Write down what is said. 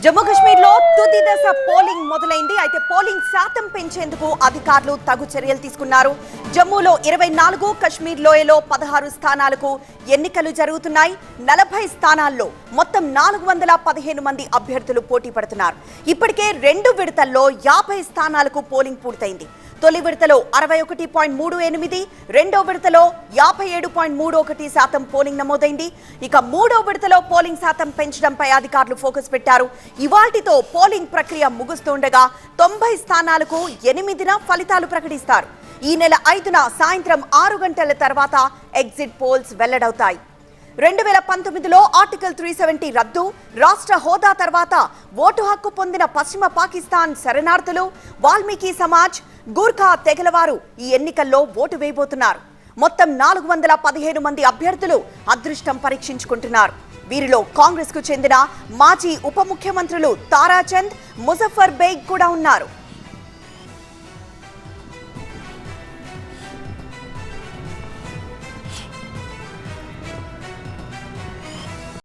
జమ్మూ కశ్మీర్ లో తుది దశ పోలింగ్ మొదలైంది. అయితే పోలింగ్ శాతం పెంచేందుకు అధికారులు తగు చర్యలు తీసుకున్నారు. జమ్మూలో 24, కశ్మీర్ లోయలో 16 స్థానాలకు ఎన్నికలు జరుగుతున్నాయి. 40 స్థానాల్లో మొత్తం 415 మంది అభ్యర్థులు పోటీ పడుతున్నారు. ఇప్పటికే 2 విడతల్లో 50 స్థానాలకు పోలింగ్ పూర్తయింది. తొలి విడతలో 61.38, రెండో విడతలో 57.31% పోలింగ్ నమోదైంది. ఇక మూడో విడతలో పోలింగ్ శాతం పెంచడంపై అధికారులు ఫోకస్ పెట్టారు. ఇవాల్టితో పోలింగ్ ప్రక్రియ ముగుస్తుండగా 90 స్థానాలకు 8న ఫలితాలు ప్రకటిస్తారు. ఈ నెల 5న సాయంత్రం 6 గంటల తర్వాత ఎగ్జిట్ పోల్స్ వెల్లడవుతాయి. 2019లో ఆర్టికల్ 370 రద్దు, రాష్ట్ర హోదా తర్వాత ఓటు హక్కు పొందిన పశ్చిమ పాకిస్తాన్ శరణార్థులు, వాల్మీకి సమాజ్, గూర్ఖా తెగలవారు ఈ ఎన్నికల్లో ఓటు వేయబోతున్నారు. మొత్తం 415 మంది అభ్యర్థులు అదృష్టం పరీక్షించుకుంటున్నారు. వీరిలో కాంగ్రెస్ కు చెందిన మాజీ ఉప ముఖ్యమంత్రులు తారాచంద్, ముజఫర్ బేగ్ కూడా ఉన్నారు.